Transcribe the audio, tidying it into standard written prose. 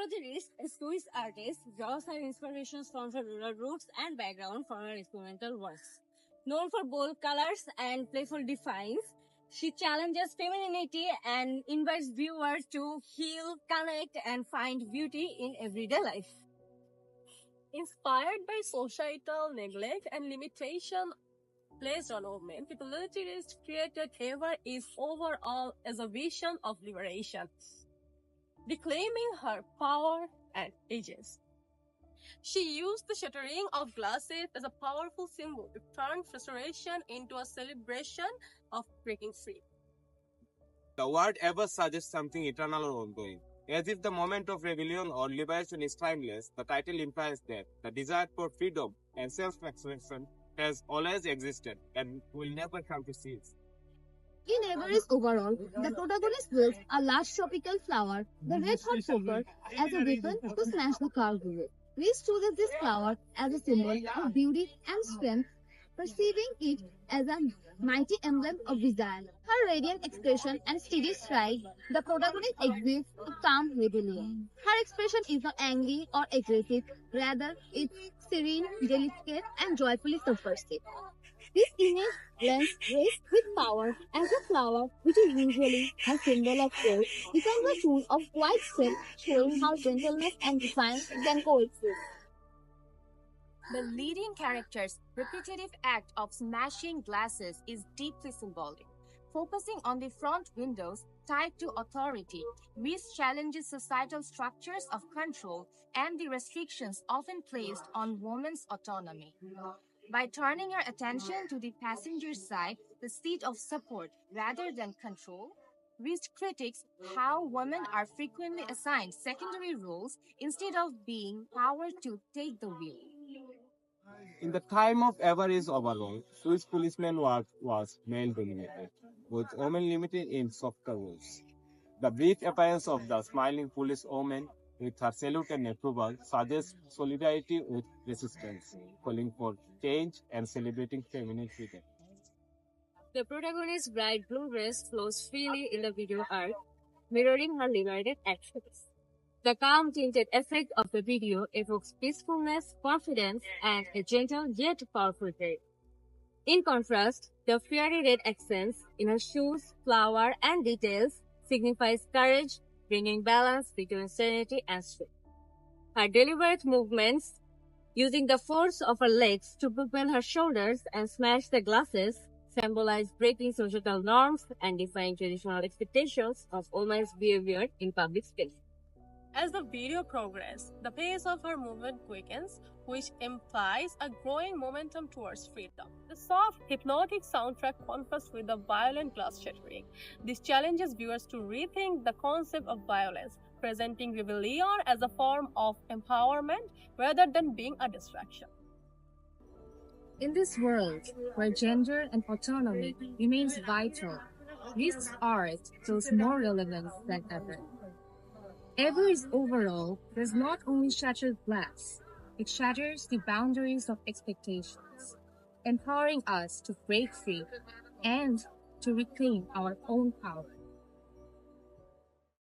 Ecologist, a Swiss artist, draws her inspirations from her rural roots and background from her experimental works. Known for bold colors and playful designs, she challenges femininity and invites viewers to heal, connect, and find beauty in everyday life. Inspired by societal neglect and limitation placed on women, Ecologist created Eva is overall as a vision of liberation, reclaiming her power and agency. She used the shattering of glasses as a powerful symbol to turn frustration into a celebration of breaking free. The word ever suggests something eternal or ongoing. As if the moment of rebellion or liberation is timeless, the title implies that the desire for freedom and self-expression has always existed and will never come to cease. In Everest overall, the protagonist wields a large tropical flower, the red hot poker, as a weapon to smash the cargo. Reese chooses this flower as a symbol of beauty and strength, perceiving it as a mighty emblem of desire. Her radiant expression and steady stride, the protagonist exhibits a calm rebellion. Her expression is not angry or aggressive, rather it's serene, delicate, and joyfully subversive. This image blends grace with power, and the flower, which is usually a symbol of growth, becomes a tool of quiet strength, showing how gentleness and defiance can coexist. The leading character's repetitive act of smashing glasses is deeply symbolic. Focusing on the front windows tied to authority, Reese challenges societal structures of control and the restrictions often placed on women's autonomy. By turning her attention to the passenger side, the seat of support rather than control, Reese critiques how women are frequently assigned secondary roles instead of being powered to take the wheel. In the time of Everest overall, Swiss policeman work was male-dominated, with women limited in softer roles. The brief appearance of the smiling police woman with her salute and approval suggests solidarity with resistance, calling for change and celebrating feminine freedom. The protagonist's bright blue dress flows freely in the video art, mirroring her liberated actions. The calm tinted effect of the video evokes peacefulness, confidence, and a gentle yet powerful grace. In contrast, the fiery red accents in her shoes, flower, and details signifies courage, bringing balance between serenity and strength. Her deliberate movements, using the force of her legs to propel her shoulders and smash the glasses, symbolize breaking societal norms and defying traditional expectations of women's behavior in public space. As the video progresses, the pace of her movement quickens, which implies a growing momentum towards freedom. The soft, hypnotic soundtrack contrasts with the violent glass shattering. This challenges viewers to rethink the concept of violence, presenting rebellion as a form of empowerment rather than being a distraction. In this world where gender and autonomy remains vital, this art feels more relevant than ever. Everest overall does not only shatter glass, it shatters the boundaries of expectations, empowering us to break free and to reclaim our own power.